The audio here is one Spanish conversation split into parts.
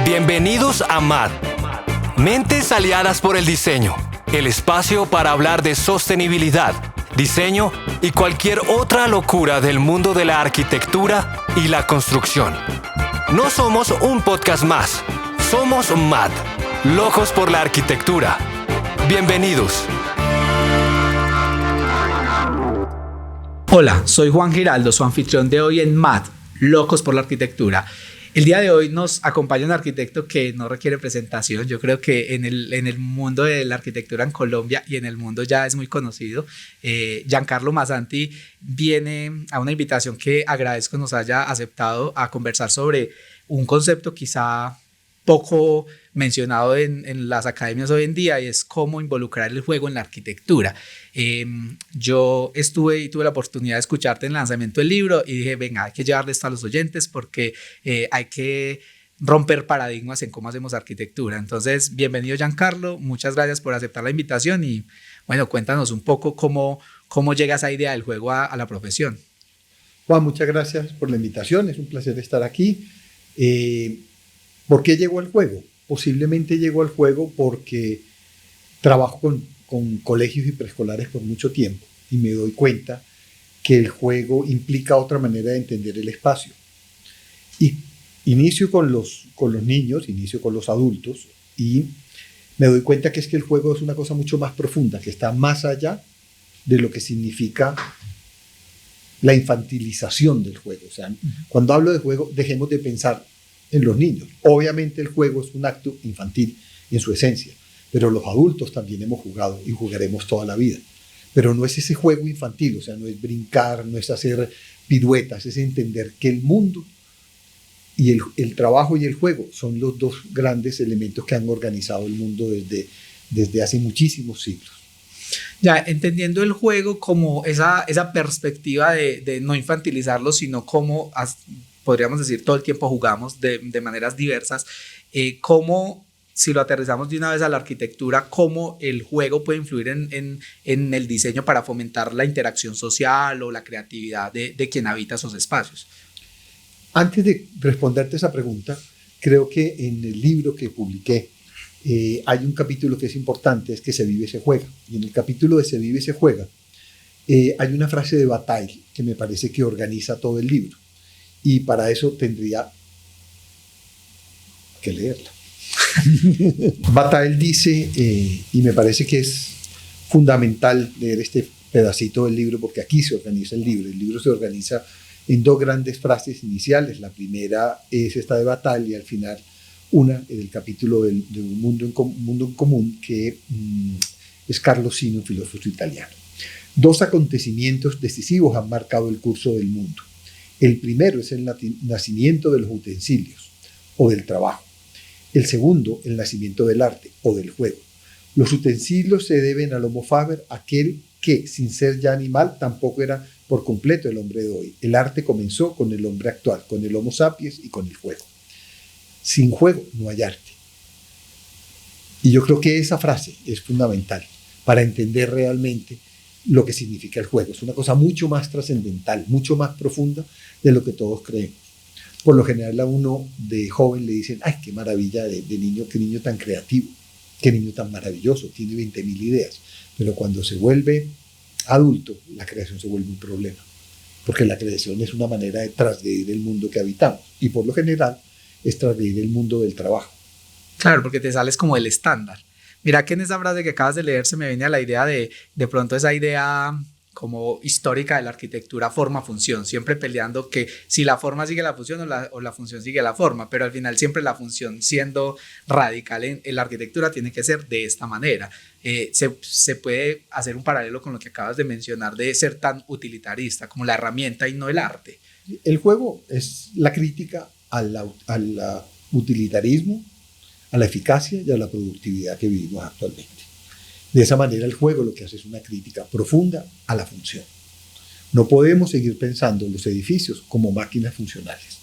Bienvenidos a MAD, Mentes Aliadas por el Diseño, el espacio para hablar de sostenibilidad, diseño y cualquier otra locura del mundo de la arquitectura y la construcción. No somos un podcast más, somos MAD, locos por la arquitectura. Bienvenidos. Hola, soy Juan Giraldo, su anfitrión de hoy en MAD, Locos por la Arquitectura. El día de hoy nos acompaña un arquitecto que no requiere presentación. Yo creo que en el mundo de la arquitectura en Colombia y en el mundo ya es muy conocido. Giancarlo Massanti viene a una invitación que agradezco nos haya aceptado a conversar sobre un concepto quizá poco mencionado en las academias hoy en día, y es cómo involucrar el juego en la arquitectura. Yo estuve y tuve la oportunidad de escucharte en el lanzamiento del libro y dije, venga, hay que llevarle esto a los oyentes porque hay que romper paradigmas en cómo hacemos arquitectura. Entonces, bienvenido Giancarlo, muchas gracias por aceptar la invitación y bueno, cuéntanos un poco cómo llega esa idea del juego a la profesión. Juan, muchas gracias por la invitación, es un placer estar aquí. ¿Por qué llegó al juego? Posiblemente llegó al juego porque trabajo con colegios y preescolares por mucho tiempo y me doy cuenta que el juego implica otra manera de entender el espacio. Y inicio con los niños, inicio con los adultos y me doy cuenta que es que el juego es una cosa mucho más profunda, que está más allá de lo que significa la infantilización del juego. O sea, cuando hablo de juego, dejemos de pensar en los niños. Obviamente el juego es un acto infantil en su esencia, pero los adultos también hemos jugado y jugaremos toda la vida. Pero no es ese juego infantil, o sea, no es brincar, no es hacer piruetas, es entender que el mundo y el trabajo y el juego son los dos grandes elementos que han organizado el mundo desde hace muchísimos siglos. Ya, entendiendo el juego como esa perspectiva de no infantilizarlo, sino como podríamos decir todo el tiempo jugamos de maneras diversas, cómo, si lo aterrizamos de una vez a la arquitectura, cómo el juego puede influir en el diseño para fomentar la interacción social o la creatividad de quien habita esos espacios. Antes de responderte esa pregunta, creo que en el libro que publiqué hay un capítulo que es importante, es que se vive, se juega. Y en el capítulo de se vive, se juega, hay una frase de Bataille que me parece que organiza todo el libro. Y para eso tendría que leerla. Bataille dice, y me parece que es fundamental leer este pedacito del libro, porque aquí se organiza el libro. El libro se organiza en dos grandes frases iniciales. La primera es esta de Bataille y al final una en el capítulo de un mundo en común, que es Carlo Sino, un filósofo italiano. Dos acontecimientos decisivos han marcado el curso del mundo. El primero es el nacimiento de los utensilios o del trabajo. El segundo, el nacimiento del arte o del juego. Los utensilios se deben al Homo faber, aquel que, sin ser ya animal, tampoco era por completo el hombre de hoy. El arte comenzó con el hombre actual, con el Homo sapiens y con el juego. Sin juego no hay arte. Y yo creo que esa frase es fundamental para entender realmente lo que significa el juego. Es una cosa mucho más trascendental, mucho más profunda de lo que todos creemos. Por lo general a uno de joven le dicen, ay, qué maravilla de niño, qué niño tan creativo, qué niño tan maravilloso, tiene 20.000 ideas. Pero cuando se vuelve adulto, la creación se vuelve un problema, porque la creación es una manera de transgredir el mundo que habitamos, y por lo general es transgredir el mundo del trabajo. Claro, porque te sales como del estándar. Mira que en esa frase que acabas de leer se me viene a la idea de pronto esa idea como histórica de la arquitectura forma-función, siempre peleando que si la forma sigue la función o la función sigue la forma, pero al final siempre la función siendo radical en la arquitectura tiene que ser de esta manera. Se puede hacer un paralelo con lo que acabas de mencionar de ser tan utilitarista como la herramienta y no el arte. El juego es la crítica al utilitarismo, a la eficacia y a la productividad que vivimos actualmente. De esa manera el juego lo que hace es una crítica profunda a la función. No podemos seguir pensando en los edificios como máquinas funcionales.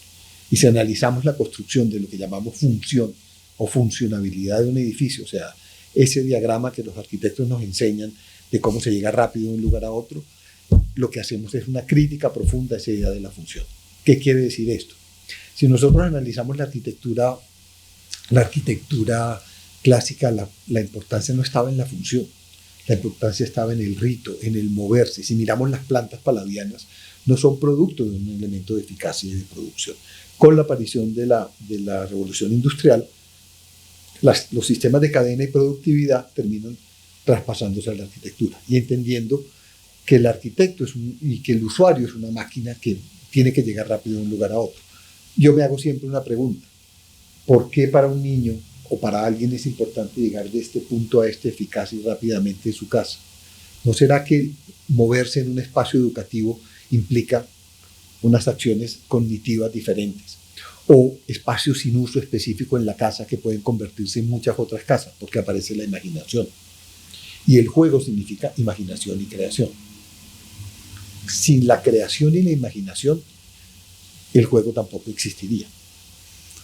Y si analizamos la construcción de lo que llamamos función o funcionabilidad de un edificio, o sea, ese diagrama que los arquitectos nos enseñan de cómo se llega rápido de un lugar a otro, lo que hacemos es una crítica profunda a esa idea de la función. ¿Qué quiere decir esto? Si nosotros analizamos la arquitectura la arquitectura clásica, la importancia no estaba en la función, la importancia estaba en el rito, en el moverse. Si miramos las plantas palladianas, no son producto de un elemento de eficacia y de producción. Con la aparición de la revolución industrial, los sistemas de cadena y productividad terminan traspasándose a la arquitectura y entendiendo que el arquitecto y que el usuario es una máquina que tiene que llegar rápido de un lugar a otro. Yo me hago siempre una pregunta: ¿por qué para un niño o para alguien es importante llegar de este punto a este eficaz y rápidamente de su casa? ¿No será que moverse en un espacio educativo implica unas acciones cognitivas diferentes? O espacios sin uso específico en la casa que pueden convertirse en muchas otras casas, porque aparece la imaginación. Y el juego significa imaginación y creación. Sin la creación y la imaginación, el juego tampoco existiría.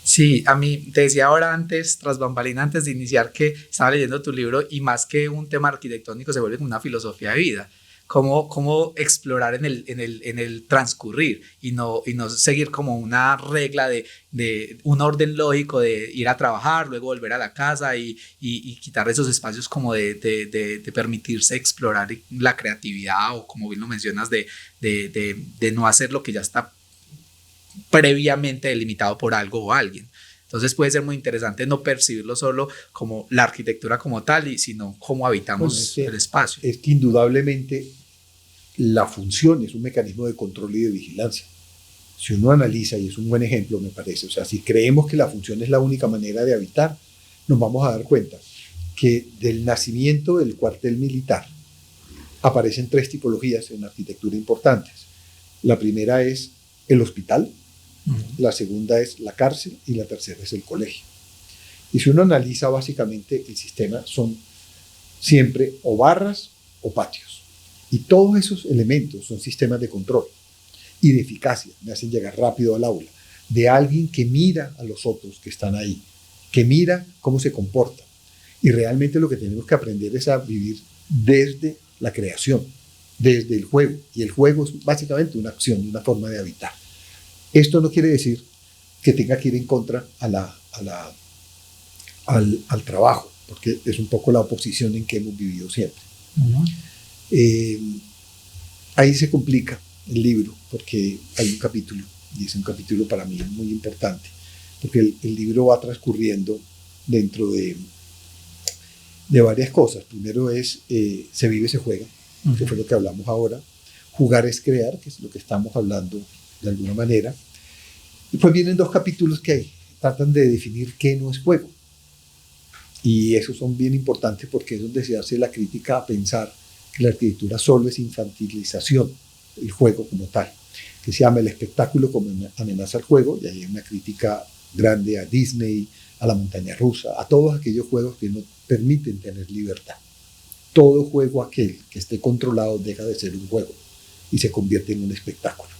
Sí, a mí te decía ahora antes, tras bambalina, antes de iniciar, que estaba leyendo tu libro y más que un tema arquitectónico se vuelve como una filosofía de vida. Cómo explorar en el transcurrir y no seguir como una regla de un orden lógico de ir a trabajar, luego volver a la casa y quitar esos espacios como de permitirse explorar la creatividad, o como bien lo mencionas, de no hacer lo que ya está previamente delimitado por algo o alguien. Entonces puede ser muy interesante no percibirlo solo como la arquitectura como tal, sino cómo habitamos el espacio. Es que indudablemente la función es un mecanismo de control y de vigilancia. Si uno analiza, y es un buen ejemplo me parece, o sea, si creemos que la función es la única manera de habitar, nos vamos a dar cuenta que del nacimiento del cuartel militar aparecen 3 tipologías en arquitectura importantes. La primera es el hospital, la segunda es la cárcel y la tercera es el colegio. Y si uno analiza básicamente el sistema, son siempre o barras o patios. Y todos esos elementos son sistemas de control y de eficacia, me hacen llegar rápido al aula, de alguien que mira a los otros que están ahí, que mira cómo se comportan. Y realmente lo que tenemos que aprender es a vivir desde la creación, desde el juego. Y el juego es básicamente una acción, una forma de habitar. Esto no quiere decir que tenga que ir en contra al trabajo, porque es un poco la oposición en que hemos vivido siempre. Ahí se complica el libro, porque hay un capítulo, y es un capítulo para mí muy importante, porque el libro va transcurriendo dentro de varias cosas. Primero es se vive, se juega, que fue lo que hablamos ahora. Jugar es crear, que es lo que estamos hablando de alguna manera. Y pues vienen 2 capítulos que tratan de definir qué no es juego. Y esos son bien importantes porque es donde se hace la crítica a pensar que la arquitectura solo es infantilización, el juego como tal, que se llama el espectáculo como amenaza al juego, y hay una crítica grande a Disney, a la montaña rusa, a todos aquellos juegos que no permiten tener libertad. Todo juego aquel que esté controlado deja de ser un juego y se convierte en un espectáculo.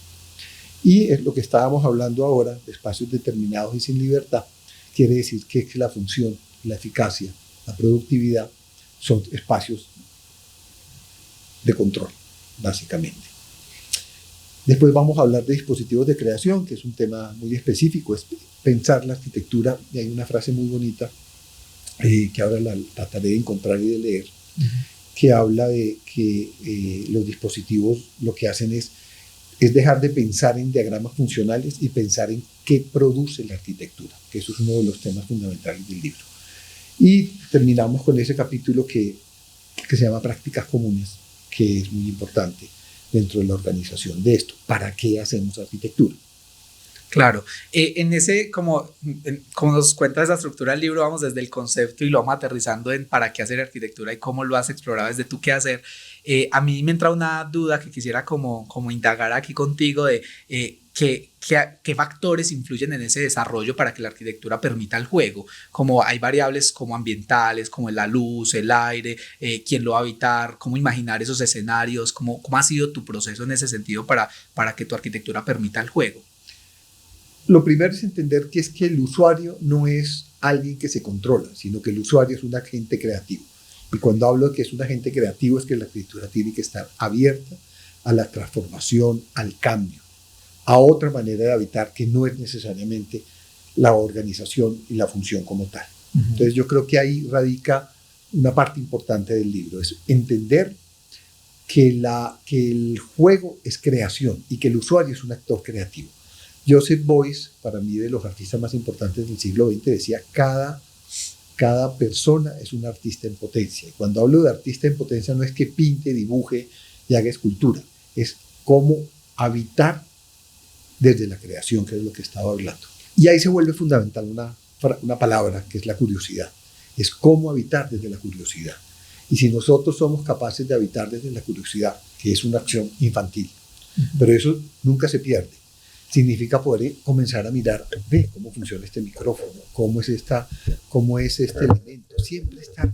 Y es lo que estábamos hablando ahora, de espacios determinados y sin libertad, quiere decir que la función, la eficacia, la productividad son espacios de control, básicamente. Después vamos a hablar de dispositivos de creación, que es un tema muy específico, es pensar la arquitectura, y hay una frase muy bonita que ahora la trataré de encontrar y de leer, que habla de que los dispositivos lo que hacen es dejar de pensar en diagramas funcionales y pensar en qué produce la arquitectura, que eso es uno de los temas fundamentales del libro. Y terminamos con ese capítulo que se llama Prácticas Comunes, que es muy importante dentro de la organización de esto. ¿Para qué hacemos arquitectura? Claro, en ese, como nos cuenta esa estructura del libro, vamos desde el concepto y lo vamos aterrizando en para qué hacer arquitectura y cómo lo has explorado desde tu qué hacer. A mí me entra una duda que quisiera como indagar aquí contigo de qué factores influyen en ese desarrollo para que la arquitectura permita el juego. Como hay variables como ambientales, como la luz, el aire, quién lo va a habitar, cómo imaginar esos escenarios, cómo ha sido tu proceso en ese sentido para que tu arquitectura permita el juego. Lo primero es entender que el usuario no es alguien que se controla, sino que el usuario es un agente creativo. Y cuando hablo de que es un agente creativo es que la arquitectura tiene que estar abierta a la transformación, al cambio, a otra manera de habitar que no es necesariamente la organización y la función como tal. Entonces yo creo que ahí radica una parte importante del libro, es entender que el juego es creación y que el usuario es un actor creativo. Joseph Beuys, para mí de los artistas más importantes del siglo XX, decía cada persona es un artista en potencia. Y cuando hablo de artista en potencia no es que pinte, dibuje y haga escultura, es cómo habitar desde la creación, que es lo que estaba hablando. Y ahí se vuelve fundamental una palabra que es la curiosidad. Es cómo habitar desde la curiosidad. Y si nosotros somos capaces de habitar desde la curiosidad, que es una acción infantil, pero eso nunca se pierde, significa poder comenzar a mirar, ve cómo funciona este micrófono, cómo es este elemento, siempre estar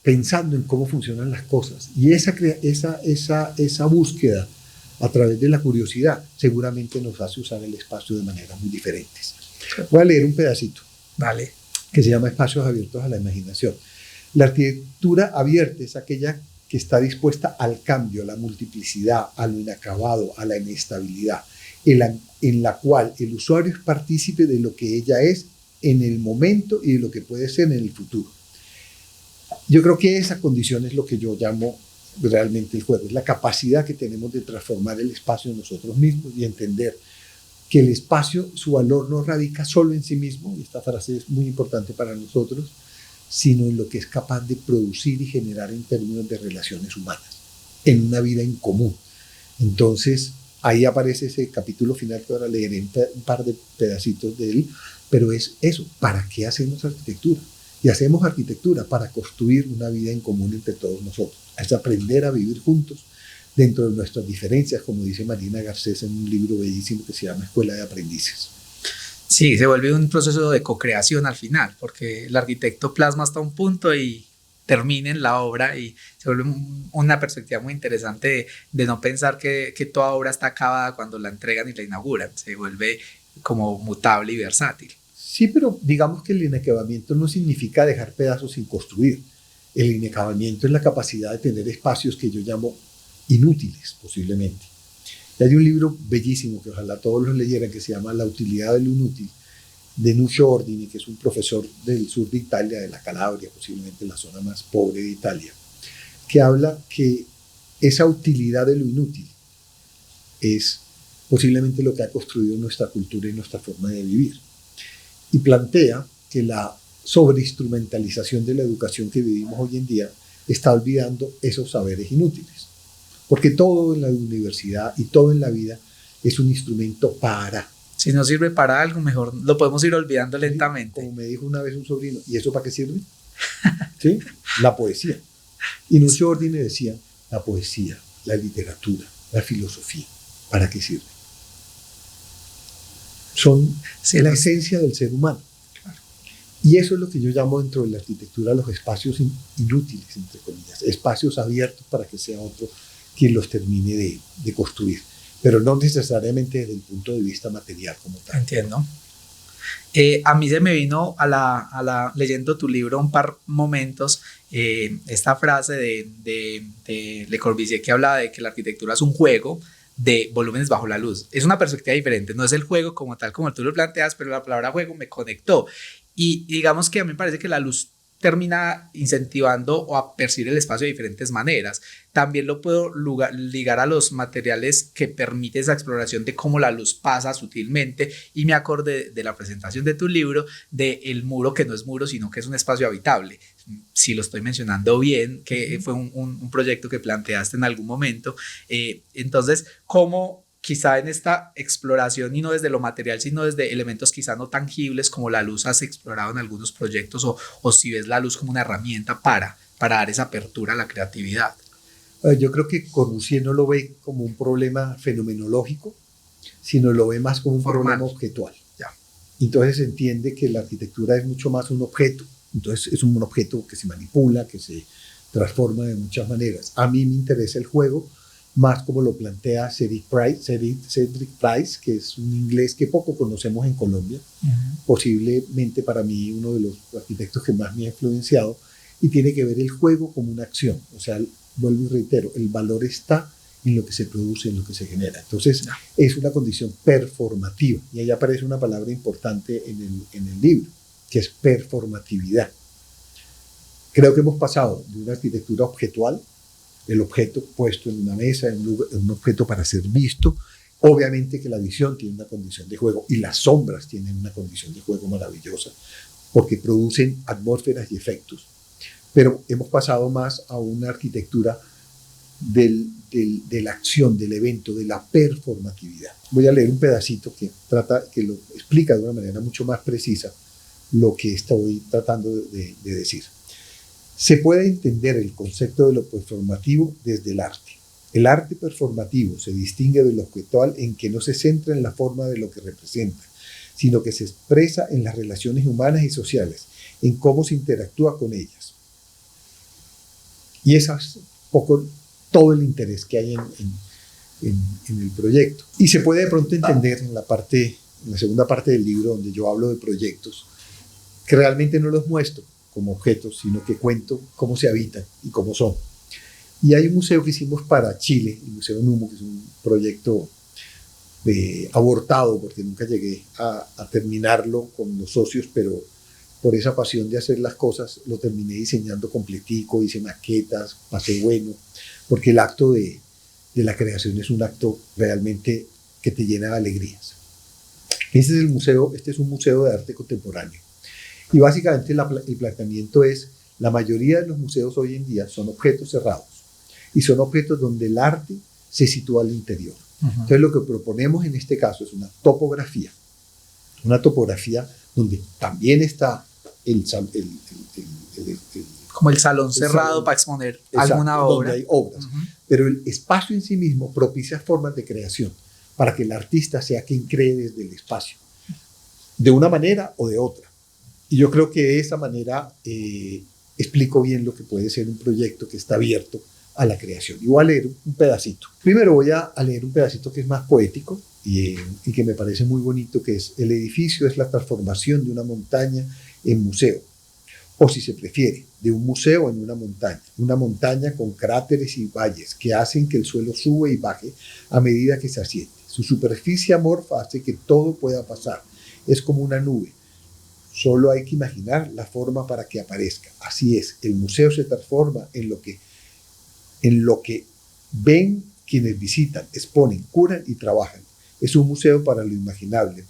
pensando en cómo funcionan las cosas. Y esa búsqueda a través de la curiosidad seguramente nos hace usar el espacio de maneras muy diferentes. Voy a leer un pedacito. Vale. Que se llama Espacios abiertos a la imaginación. La arquitectura abierta es aquella que está dispuesta al cambio, a la multiplicidad, a lo inacabado, a la inestabilidad, en la cual el usuario es partícipe de lo que ella es en el momento y de lo que puede ser en el futuro. Yo creo que esa condición es lo que yo llamo realmente el juego, es la capacidad que tenemos de transformar el espacio en nosotros mismos y entender que el espacio, su valor no radica solo en sí mismo, y esta frase es muy importante para nosotros, sino en lo que es capaz de producir y generar en términos de relaciones humanas, en una vida en común. Entonces, ahí aparece ese capítulo final que ahora leeré un par de pedacitos de él, pero es eso, ¿para qué hacemos arquitectura? Y hacemos arquitectura para construir una vida en común entre todos nosotros, es aprender a vivir juntos dentro de nuestras diferencias, como dice Marina Garcés en un libro bellísimo que se llama Escuela de Aprendices. Sí, se vuelve un proceso de co-creación al final, porque el arquitecto plasma hasta un punto y termina en la obra, y se vuelve una perspectiva muy interesante de no pensar que toda obra está acabada cuando la entregan y la inauguran, se vuelve como mutable y versátil. Sí, pero digamos que el inacabamiento no significa dejar pedazos sin construir. El inacabamiento es la capacidad de tener espacios que yo llamo inútiles, posiblemente. Y hay un libro bellísimo que ojalá todos los leyeran que se llama La utilidad de lo inútil, de Nuccio Ordini, que es un profesor del sur de Italia, de la Calabria, posiblemente la zona más pobre de Italia, que habla que esa utilidad de lo inútil es posiblemente lo que ha construido nuestra cultura y nuestra forma de vivir. Y plantea que la sobreinstrumentalización de la educación que vivimos hoy en día está olvidando esos saberes inútiles. Porque todo en la universidad y todo en la vida es un instrumento para. Si no sirve para algo, mejor lo podemos ir olvidando lentamente. Como me dijo una vez un sobrino, ¿y eso para qué sirve? ¿Sí? La poesía. Y Nuccio Ordine decía, la poesía, la literatura, la filosofía, ¿para qué sirve? Son la esencia del ser humano. Claro. Y eso es lo que yo llamo dentro de la arquitectura los espacios inútiles, entre comillas, espacios abiertos para que sea otro quien los termine de construir, pero no necesariamente desde el punto de vista material como tal. Entiendo. A mí se me vino leyendo tu libro un par momentos esta frase de Le Corbusier que hablaba de que la arquitectura es un juego de volúmenes bajo la luz. Es una perspectiva diferente, no es el juego como tal como tú lo planteas, pero la palabra juego me conectó. Y digamos que a mí me parece que la luz termina incentivando o a percibir el espacio de diferentes maneras. También lo puedo ligar a los materiales que permite esa exploración de cómo la luz pasa sutilmente, y me acordé de la presentación de tu libro de el muro que no es muro sino que es un espacio habitable, si lo estoy mencionando bien, que fue un proyecto que planteaste en algún momento. Entonces, ¿cómo quizá en esta exploración, y no desde lo material, sino desde elementos quizá no tangibles como la luz, has explorado en algunos proyectos, o si ves la luz como una herramienta para dar esa apertura a la creatividad? Yo creo que Corbusier no lo ve como un problema fenomenológico, sino lo ve más como un problema objetual. Ya. Entonces se entiende que la arquitectura es mucho más un objeto, entonces es un objeto que se manipula, que se transforma de muchas maneras. A mí me interesa el juego más como lo plantea Cedric Price, que es un inglés que poco conocemos en Colombia, posiblemente para mí uno de los arquitectos que más me ha influenciado, y tiene que ver el juego como una acción. O sea, vuelvo y reitero, el valor está en lo que se produce, en lo que se genera. Entonces, es una condición performativa. Y ahí aparece una palabra importante en el libro, que es performatividad. Creo que hemos pasado de una arquitectura objetual, el objeto puesto en una mesa, en un objeto para ser visto. Obviamente que la visión tiene una condición de juego y las sombras tienen una condición de juego maravillosa porque producen atmósferas y efectos. Pero hemos pasado más a una arquitectura de la acción, del evento, de la performatividad. Voy a leer un pedacito que lo explica de una manera mucho más precisa lo que estoy tratando de decir. Se puede entender el concepto de lo performativo desde el arte. El arte performativo se distingue de lo objetual en que no se centra en la forma de lo que representa, sino que se expresa en las relaciones humanas y sociales, en cómo se interactúa con ellas. Y ese es un poco todo el interés que hay en el proyecto. Y se puede de pronto entender en la segunda parte del libro, donde yo hablo de proyectos, que realmente no los muestro como objetos, sino que cuento cómo se habitan y cómo son. Y hay un museo que hicimos para Chile, el Museo Numo, que es un proyecto abortado, porque nunca llegué a terminarlo con los socios, pero por esa pasión de hacer las cosas, lo terminé diseñando completico, hice maquetas, pasé bueno, porque el acto de la creación es un acto realmente que te llena de alegrías. Este es un museo de arte contemporáneo. Y básicamente el planteamiento es, la mayoría de los museos hoy en día son objetos cerrados, y son objetos donde el arte se sitúa al interior. Entonces lo que proponemos en este caso es una topografía donde también está como el salón cerrado para exponer alguna obra. Donde hay obras. Pero el espacio en sí mismo propicia formas de creación para que el artista sea quien cree desde el espacio, de una manera o de otra. Y yo creo que de esa manera explico bien lo que puede ser un proyecto que está abierto a la creación. Y voy a leer un pedacito. Primero voy a leer un pedacito que es más poético y que me parece muy bonito, que es: el edificio es la transformación de una montaña en museo, o si se prefiere, de un museo en una montaña con cráteres y valles que hacen que el suelo sube y baje a medida que se asiente. Su superficie amorfa hace que todo pueda pasar. Es como una nube. Solo hay que imaginar la forma para que aparezca. Así es, el museo se transforma en lo que ven quienes visitan, exponen, curan y trabajan. Es un museo para lo imaginable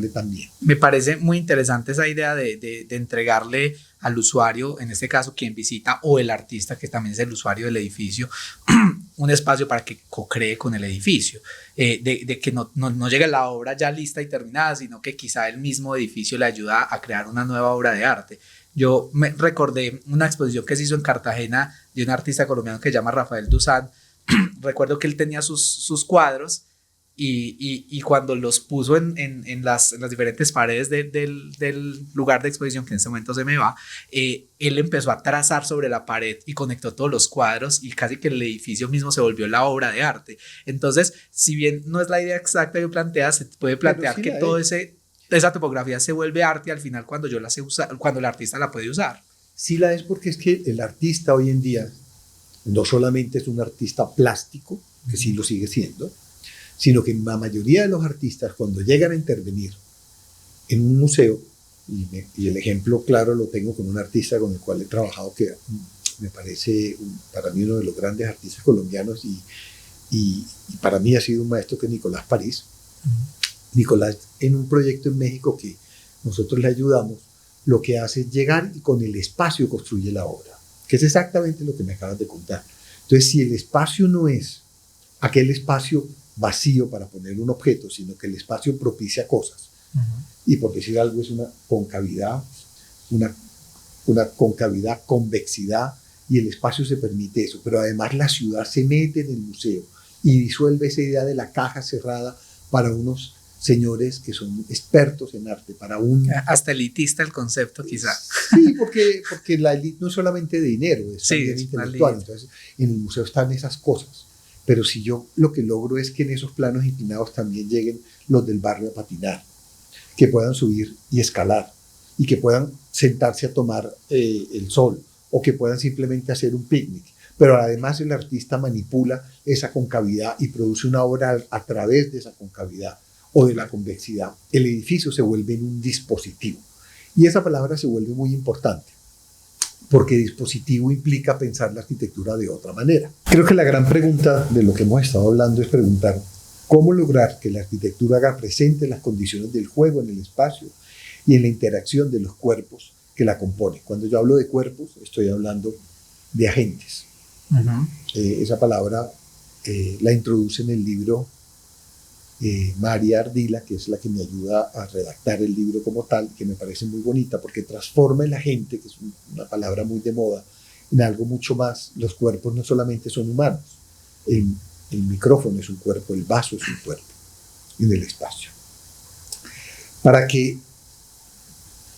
también. Me parece muy interesante esa idea de entregarle al usuario, en este caso quien visita, o el artista, que también es el usuario del edificio, un espacio para que co-cree con el edificio, de que no llegue la obra ya lista y terminada, sino que quizá el mismo edificio le ayuda a crear una nueva obra de arte. Yo me recordé una exposición que se hizo en Cartagena de un artista colombiano que se llama Rafael Duzán. Recuerdo que él tenía sus cuadros y cuando los puso en las diferentes paredes del lugar de exposición, que en este momento se me va, él empezó a trazar sobre la pared y conectó todos los cuadros y casi que el edificio mismo se volvió la obra de arte. Entonces, si bien no es la idea exacta que plantea, se puede plantear sí que todo esa topografía se vuelve arte al final cuando yo la sé usar, cuando el artista la puede usar. Sí la es, porque es que el artista hoy en día no solamente es un artista plástico, que sí lo sigue siendo, sino que la mayoría de los artistas, cuando llegan a intervenir en un museo, y el ejemplo claro lo tengo con un artista con el cual he trabajado, que me parece para mí uno de los grandes artistas colombianos, y para mí ha sido un maestro, que es Nicolás París. Nicolás, en un proyecto en México que nosotros le ayudamos, lo que hace es llegar y con el espacio construye la obra, que es exactamente lo que me acabas de contar. Entonces, si el espacio no es aquel espacio vacío para poner un objeto, sino que el espacio propicia cosas, y por decir algo es una concavidad, convexidad, y el espacio se permite eso, pero además la ciudad se mete en el museo y disuelve esa idea de la caja cerrada para unos señores que son expertos en arte, hasta elitista el concepto, quizá. Sí, porque la élite no es solamente de dinero, es también intelectual. Entonces, en el museo están esas cosas. Pero si yo lo que logro es que en esos planos inclinados también lleguen los del barrio a patinar, que puedan subir y escalar, y que puedan sentarse a tomar el sol, o que puedan simplemente hacer un picnic, pero además el artista manipula esa concavidad y produce una obra a través de esa concavidad o de la convexidad. El edificio se vuelve en un dispositivo. Y esa palabra se vuelve muy importante, porque dispositivo implica pensar la arquitectura de otra manera. Creo que la gran pregunta de lo que hemos estado hablando es preguntar cómo lograr que la arquitectura haga presente las condiciones del juego en el espacio y en la interacción de los cuerpos que la componen. Cuando yo hablo de cuerpos, estoy hablando de agentes. Esa palabra la introduce en el libro María Ardila, que es la que me ayuda a redactar el libro como tal, que me parece muy bonita porque transforma el agente, que es una palabra muy de moda, en algo mucho más. Los cuerpos no solamente son humanos, el micrófono es un cuerpo, el vaso es un cuerpo en el espacio. Para que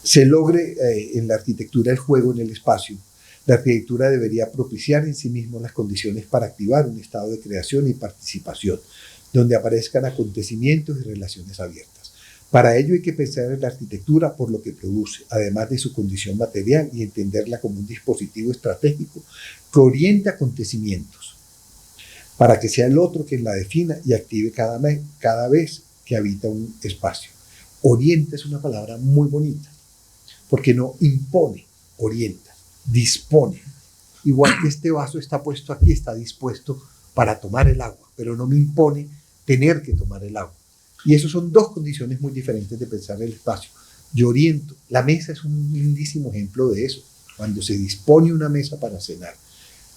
se logre en la arquitectura el juego en el espacio, la arquitectura debería propiciar en sí misma las condiciones para activar un estado de creación y participación, donde aparezcan acontecimientos y relaciones abiertas. Para ello hay que pensar en la arquitectura por lo que produce, además de su condición material, y entenderla como un dispositivo estratégico que oriente acontecimientos, para que sea el otro quien la defina y active cada vez que habita un espacio. Orienta es una palabra muy bonita, porque no impone, orienta, dispone. Igual que este vaso está puesto aquí, está dispuesto para tomar el agua, pero no me impone tener que tomar el agua. Y eso son dos condiciones muy diferentes de pensar el espacio. Yo oriento. La mesa es un lindísimo ejemplo de eso. Cuando se dispone una mesa para cenar,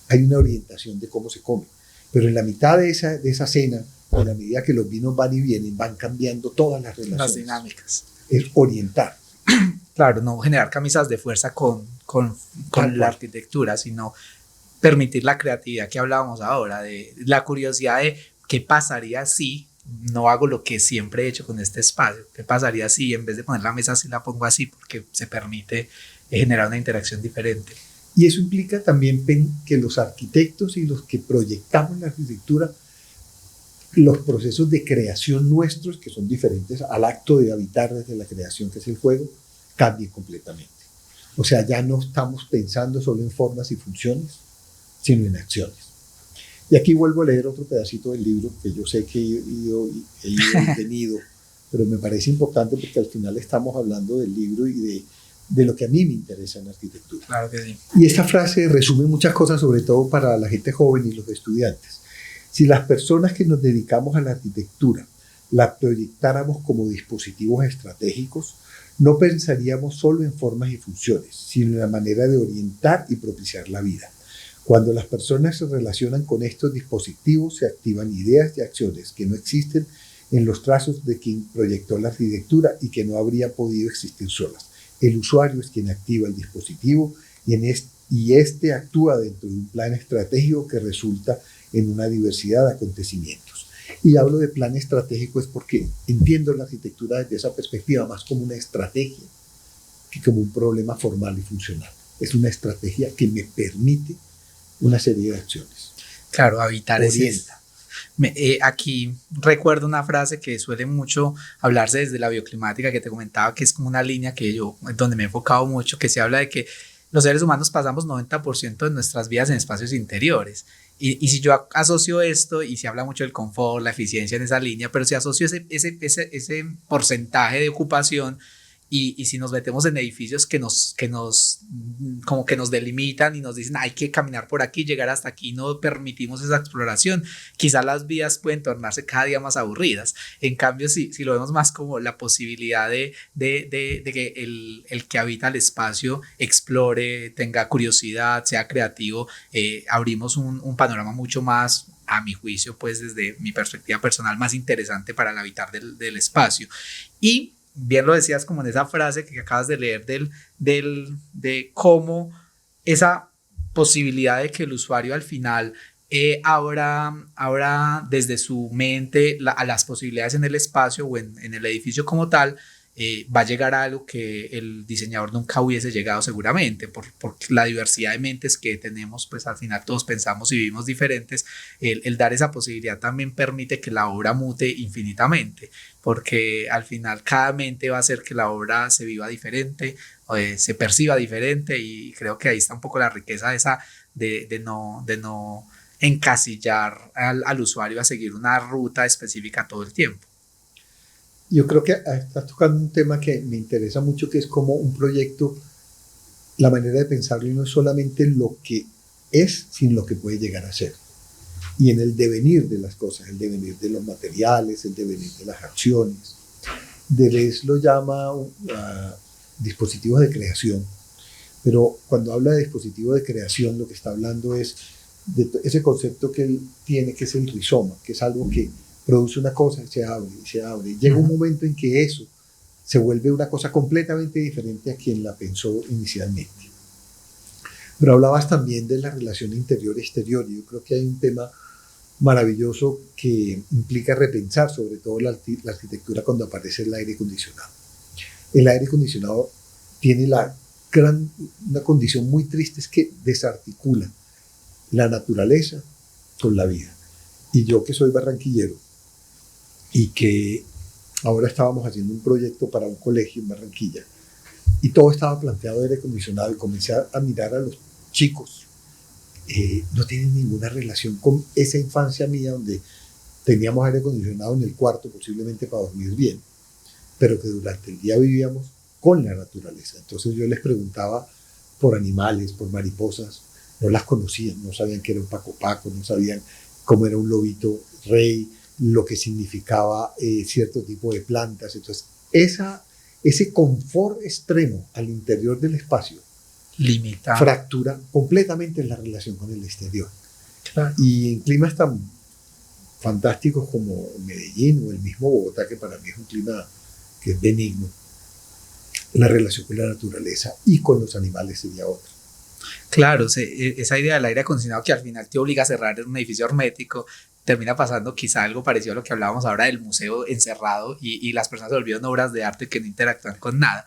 hay una orientación de cómo se come. Pero en la mitad de esa cena, a la medida que los vinos van y vienen, van cambiando todas las relaciones. Las dinámicas. Es orientar. Claro, no generar camisas de fuerza con la arquitectura, sino permitir la creatividad que hablábamos ahora, de la curiosidad de qué pasaría si no hago lo que siempre he hecho con este espacio, qué pasaría si en vez de poner la mesa así la pongo así, porque se permite generar una interacción diferente. Y eso implica también que los arquitectos y los que proyectamos la arquitectura, los procesos de creación nuestros, que son diferentes al acto de habitar desde la creación, que es el juego, cambien completamente. O sea, ya no estamos pensando solo en formas y funciones, sino en acciones. Y aquí vuelvo a leer otro pedacito del libro, que yo sé que he ido y venido, pero me parece importante porque al final estamos hablando del libro y de lo que a mí me interesa en la arquitectura. Claro que sí. Y esta frase resume muchas cosas, sobre todo para la gente joven y los estudiantes. Si las personas que nos dedicamos a la arquitectura la proyectáramos como dispositivos estratégicos, no pensaríamos solo en formas y funciones, sino en la manera de orientar y propiciar la vida. Cuando las personas se relacionan con estos dispositivos, se activan ideas y acciones que no existen en los trazos de quien proyectó la arquitectura y que no habrían podido existir solas. El usuario es quien activa el dispositivo y este actúa dentro de un plan estratégico que resulta en una diversidad de acontecimientos. Y hablo de plan estratégico es porque entiendo la arquitectura desde esa perspectiva más como una estrategia que como un problema formal y funcional. Es una estrategia que me permite una serie de acciones. Claro, habitar orienta. Aquí recuerdo una frase que suele mucho hablarse desde la bioclimática que te comentaba, que es como una línea donde me he enfocado mucho, que se habla de que los seres humanos pasamos 90% de nuestras vidas en espacios interiores. Y si yo asocio esto, y se habla mucho del confort, la eficiencia en esa línea, pero si asocio ese porcentaje de ocupación, y si nos metemos en edificios que nos como que nos delimitan y nos dicen hay que caminar por aquí, llegar hasta aquí, no permitimos esa exploración, quizás las vidas pueden tornarse cada día más aburridas. En cambio, si lo vemos más como la posibilidad de que el que habita el espacio explore, tenga curiosidad, sea creativo, abrimos un panorama mucho más, a mi juicio, pues desde mi perspectiva personal, más interesante para el habitar del espacio. Y bien lo decías como en esa frase que acabas de leer de cómo esa posibilidad de que el usuario al final abra desde su mente a las posibilidades en el espacio o en el edificio como tal, va a llegar a algo que el diseñador nunca hubiese llegado seguramente, por la diversidad de mentes que tenemos, pues al final todos pensamos y vivimos diferentes. El dar esa posibilidad también permite que la obra mute infinitamente, porque al final cada mente va a hacer que la obra se viva diferente, se perciba diferente, y creo que ahí está un poco la riqueza de no encasillar al usuario a seguir una ruta específica todo el tiempo. Yo creo que estás tocando un tema que me interesa mucho, que es como un proyecto, la manera de pensarlo no es solamente lo que es, sino lo que puede llegar a ser. Y en el devenir de las cosas, el devenir de los materiales, el devenir de las acciones. Deleuze lo llama dispositivos de creación, pero cuando habla de dispositivos de creación, lo que está hablando es de ese concepto que él tiene, que es el rizoma, que es algo que produce una cosa y se abre y se abre. Y llega un momento en que eso se vuelve una cosa completamente diferente a quien la pensó inicialmente. Pero hablabas también de la relación interior-exterior, y yo creo que hay un tema maravilloso que implica repensar sobre todo la arquitectura cuando aparece el aire acondicionado. El aire acondicionado tiene una condición muy triste, es que desarticula la naturaleza con la vida. Y yo, que soy barranquillero y que ahora estábamos haciendo un proyecto para un colegio en Barranquilla y todo estaba planteado de aire acondicionado, y comencé a mirar a los chicos, no tienen ninguna relación con esa infancia mía donde teníamos aire acondicionado en el cuarto, posiblemente para dormir bien, pero que durante el día vivíamos con la naturaleza. Entonces yo les preguntaba por animales, por mariposas, no las conocían, no sabían que era un paco, no sabían cómo era un lobito rey, lo que significaba cierto tipo de plantas. Entonces ese confort extremo al interior del espacio Limita. fractura completamente la relación con el exterior. Claro. Y en climas tan fantásticos como Medellín o el mismo Bogotá, que para mí es un clima que es benigno, la relación con la naturaleza y con los animales sería otra. Claro, esa idea del aire acondicionado que al final te obliga a cerrar en un edificio hermético, termina pasando quizá algo parecido a lo que hablábamos ahora del museo encerrado, y las personas se olvidan obras de arte que no interactúan con nada.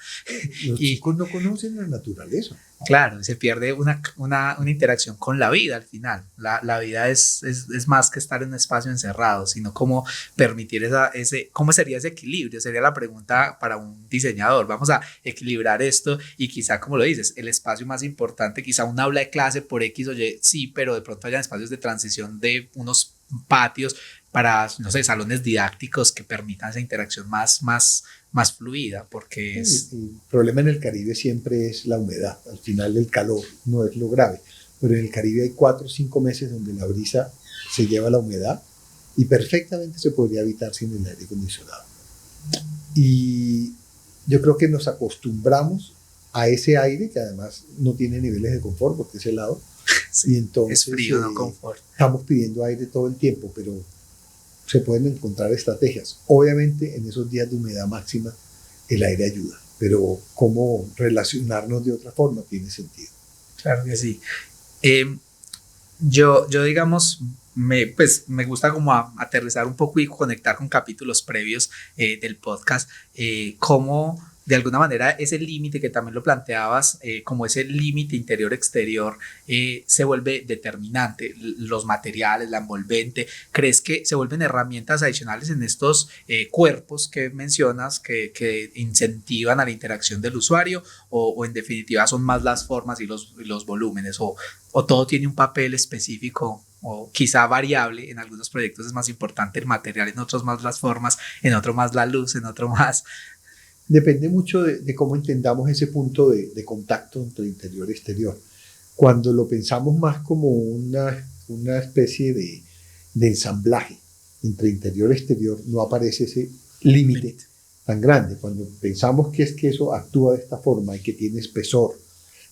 Los chicos no conocen la naturaleza. Claro, se pierde una interacción con la vida al final. La vida es más que estar en un espacio encerrado, sino cómo permitir cómo sería ese equilibrio. Sería la pregunta para un diseñador. Vamos a equilibrar esto, y quizá, como lo dices, el espacio más importante, quizá un aula de clase por X o Y, sí, pero de pronto hayan espacios de transición de unos patios para, no sé, salones didácticos que permitan esa interacción más fluida, porque es... El problema en el Caribe siempre es la humedad. Al final el calor no es lo grave, pero en el Caribe hay 4 o 5 meses donde la brisa se lleva la humedad y perfectamente se podría evitar sin el aire acondicionado. Y yo creo que nos acostumbramos a ese aire, que además no tiene niveles de confort porque es helado. Sí, y entonces es frío, no confort. Estamos pidiendo aire todo el tiempo, pero se pueden encontrar estrategias. Obviamente en esos días de humedad máxima el aire ayuda, pero cómo relacionarnos de otra forma tiene sentido. Claro que sí. Yo digamos, me gusta como aterrizar un poco y conectar con capítulos previos del podcast, cómo de alguna manera ese límite que también lo planteabas, como ese límite interior-exterior, se vuelve determinante. Los materiales, la envolvente, ¿crees que se vuelven herramientas adicionales en estos cuerpos que mencionas que incentivan a la interacción del usuario, o en definitiva son más las formas y los volúmenes, o todo tiene un papel específico o quizá variable? En algunos proyectos es más importante el material, en otros más las formas, en otro más la luz, en otro más... Depende mucho de cómo entendamos ese punto de contacto entre interior y exterior. Cuando lo pensamos más como una especie de ensamblaje entre interior y exterior, no aparece ese límite tan grande. Cuando pensamos que es que eso actúa de esta forma y que tiene espesor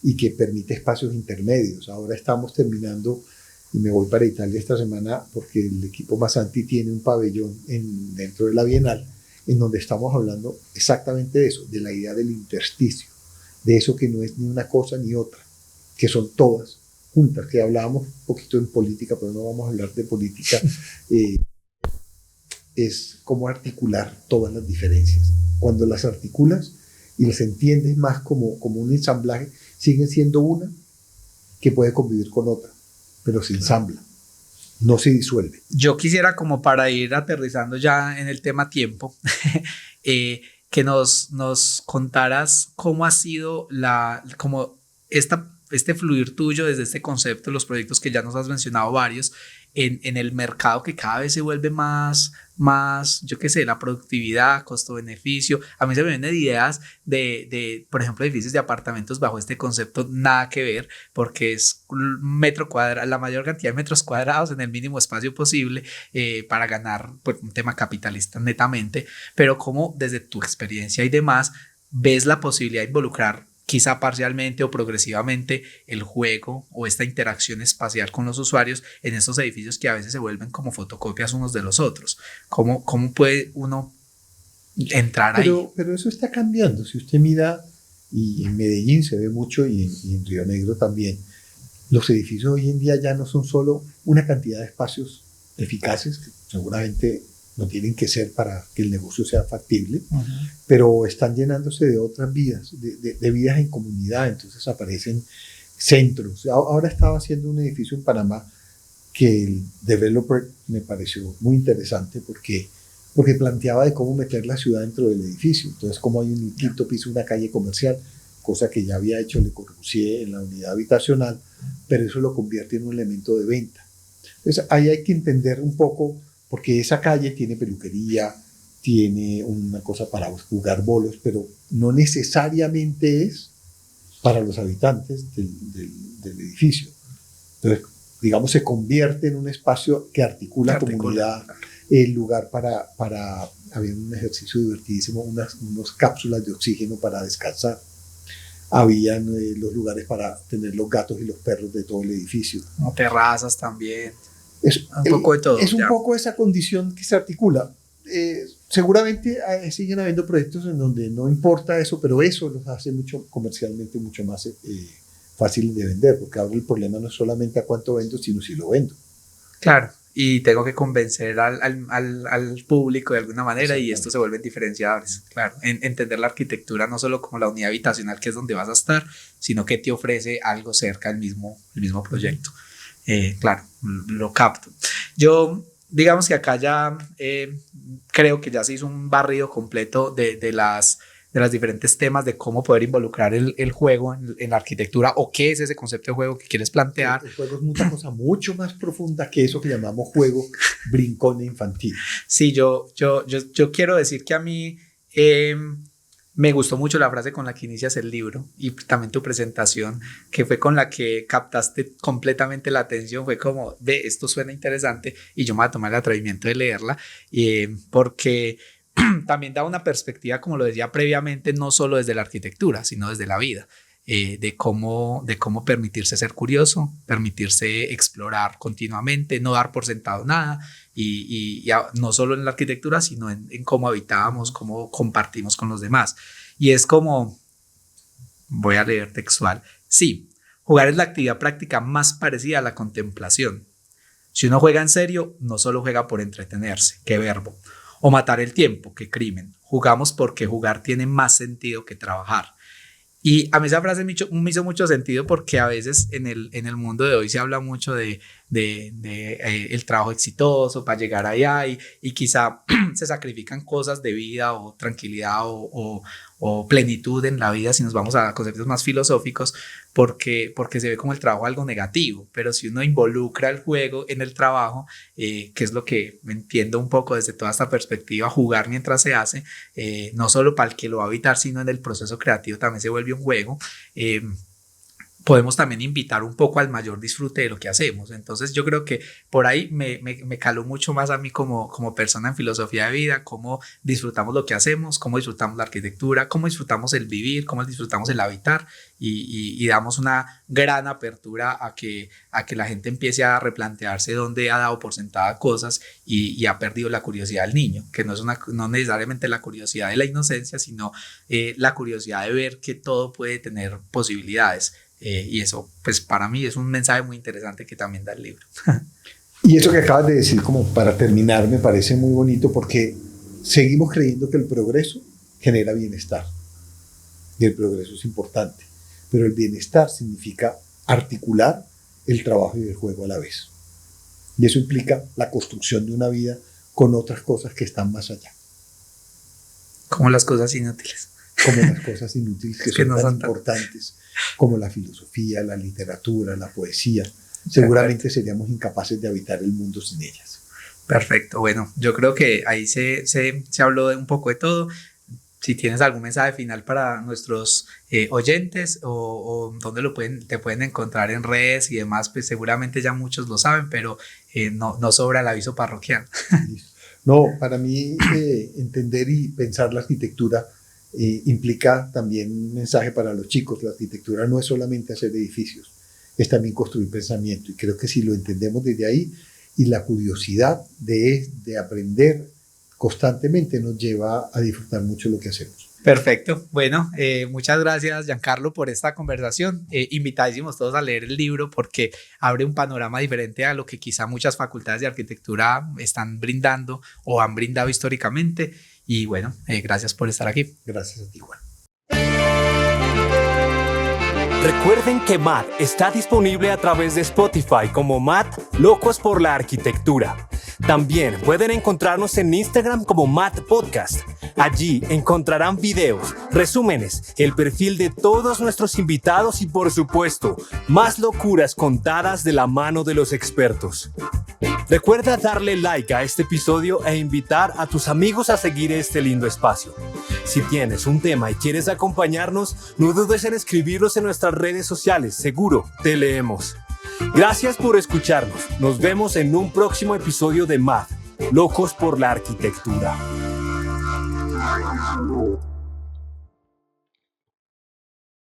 y que permite espacios intermedios. Ahora estamos terminando, y me voy para Italia esta semana porque el equipo Masanti tiene un pabellón dentro de la Bienal, en donde estamos hablando exactamente de eso, de la idea del intersticio, de eso que no es ni una cosa ni otra, que son todas juntas, que hablábamos un poquito en política, pero no vamos a hablar de política, es cómo articular todas las diferencias. Cuando las articulas y las entiendes más como un ensamblaje, siguen siendo una que puede convivir con otra, pero se ensambla. No se disuelve. Yo quisiera, como para ir aterrizando ya en el tema tiempo, que nos contaras cómo ha sido como esta este fluir tuyo desde este concepto, los proyectos que ya nos has mencionado varios, en el mercado que cada vez se vuelve más, yo qué sé, la productividad, costo-beneficio. A mí se me vienen ideas por ejemplo, edificios de apartamentos bajo este concepto, nada que ver, porque es metro cuadrado, la mayor cantidad de metros cuadrados en el mínimo espacio posible para ganar, pues, un tema capitalista netamente, pero como desde tu experiencia y demás, ves la posibilidad de involucrar quizá parcialmente o progresivamente el juego o esta interacción espacial con los usuarios en estos edificios que a veces se vuelven como fotocopias unos de los otros. ¿Cómo puede uno entrar ahí? Pero eso está cambiando. Si usted mira, y en Medellín se ve mucho y en Río Negro también, los edificios hoy en día ya no son solo una cantidad de espacios eficaces, que seguramente no tienen que ser para que el negocio sea factible, pero están llenándose de otras vidas, de vidas en comunidad. Entonces aparecen centros. Ahora estaba haciendo un edificio en Panamá que el developer me pareció muy interesante porque planteaba de cómo meter la ciudad dentro del edificio. Entonces, como hay un quinto piso, una calle comercial, cosa que ya había hecho Le Corbusier en la unidad habitacional, pero eso lo convierte en un elemento de venta. Entonces, ahí hay que entender un poco, porque esa calle tiene peluquería, tiene una cosa para jugar bolos, pero no necesariamente es para los habitantes del edificio. Entonces, digamos, se convierte en un espacio que articula comunidad, el lugar para había un ejercicio divertidísimo, unas cápsulas de oxígeno para descansar. Habían los lugares para tener los gatos y los perros de todo el edificio. No, terrazas también. Un poco de todo. Es un poco esa condición que se articula. Seguramente siguen habiendo proyectos en donde no importa eso, pero eso los hace comercialmente mucho más fácil de vender, porque ahora el problema no es solamente a cuánto vendo, sino si lo vendo. Claro, y tengo que convencer al público de alguna manera, y esto se vuelven diferenciadores. Claro, entender la arquitectura no solo como la unidad habitacional, que es donde vas a estar, sino que te ofrece algo cerca del mismo proyecto. Claro, lo capto. Yo, digamos que acá ya creo que ya se hizo un barrido completo de las diferentes temas de cómo poder involucrar el juego en la arquitectura, o qué es ese concepto de juego que quieres plantear. El juego es una cosa mucho más profunda que eso que llamamos juego brincón infantil. Sí, yo quiero decir que a mí me gustó mucho la frase con la que inicias el libro, y también tu presentación, que fue con la que captaste completamente la atención. Fue como, ve, esto suena interesante, y yo me voy a tomar el atrevimiento de leerla, porque también da una perspectiva, como lo decía previamente, no solo desde la arquitectura, sino desde la vida, de cómo permitirse ser curioso, permitirse explorar continuamente, no dar por sentado nada, y no solo en la arquitectura, sino en cómo habitábamos, cómo compartimos con los demás. Y es como, voy a leer textual: sí, jugar es la actividad práctica más parecida a la contemplación. Si uno juega en serio, no solo juega por entretenerse, qué verbo, o matar el tiempo, qué crimen. Jugamos porque jugar tiene más sentido que trabajar. Y a mí esa frase me hizo mucho sentido, porque a veces en el mundo de hoy se habla mucho de el trabajo exitoso para llegar allá, y quizá se sacrifican cosas de vida o tranquilidad o plenitud en la vida, si nos vamos a conceptos más filosóficos, porque se ve como el trabajo algo negativo. Pero si uno involucra el juego en el trabajo, que es lo que entiendo un poco desde toda esta perspectiva, jugar mientras se hace, no solo para el que lo va a habitar, sino en el proceso creativo también se vuelve un juego. Podemos también invitar un poco al mayor disfrute de lo que hacemos. Entonces yo creo que por ahí me caló mucho más a mí como persona en filosofía de vida, cómo disfrutamos lo que hacemos, cómo disfrutamos la arquitectura, cómo disfrutamos el vivir, cómo disfrutamos el habitar, y damos una gran apertura a que la gente empiece a replantearse dónde ha dado por sentada cosas y ha perdido la curiosidad del niño, que no necesariamente la curiosidad de la inocencia, sino la curiosidad de ver que todo puede tener posibilidades. Y eso, pues para mí es un mensaje muy interesante que también da el libro. Y eso que acabas de decir, como para terminar, me parece muy bonito, porque seguimos creyendo que el progreso genera bienestar, y el progreso es importante, pero el bienestar significa articular el trabajo y el juego a la vez, y eso implica la construcción de una vida con otras cosas que están más allá. Como las cosas inútiles. como las cosas inútiles que son no tan son importantes, como la filosofía, la literatura, la poesía. Seguramente seríamos incapaces de habitar el mundo sin ellas. Perfecto, bueno, yo creo que ahí se habló de un poco de todo. Si tienes algún mensaje final para nuestros oyentes o dónde te pueden encontrar en redes y demás, pues seguramente ya muchos lo saben, pero no sobra el aviso parroquial. No, para mí entender y pensar la arquitectura implica también un mensaje para los chicos. La arquitectura no es solamente hacer edificios, es también construir pensamiento. Y creo que si lo entendemos desde ahí y la curiosidad de aprender constantemente nos lleva a disfrutar mucho lo que hacemos. Perfecto. Bueno, muchas gracias, Giancarlo, por esta conversación. Invitadísimos todos a leer el libro porque abre un panorama diferente a lo que quizá muchas facultades de arquitectura están brindando o han brindado históricamente. Y bueno, gracias por estar aquí. Gracias a ti, Juan. Recuerden que MAD está disponible a través de Spotify como MAD Locos por la Arquitectura. También pueden encontrarnos en Instagram como MAD Podcast. Allí encontrarán videos, resúmenes, el perfil de todos nuestros invitados y, por supuesto, más locuras contadas de la mano de los expertos. Recuerda darle like a este episodio e invitar a tus amigos a seguir este lindo espacio. Si tienes un tema y quieres acompañarnos, no dudes en escribirnos en nuestras redes sociales. Seguro te leemos. Gracias por escucharnos. Nos vemos en un próximo episodio de MAD, Locos por la Arquitectura.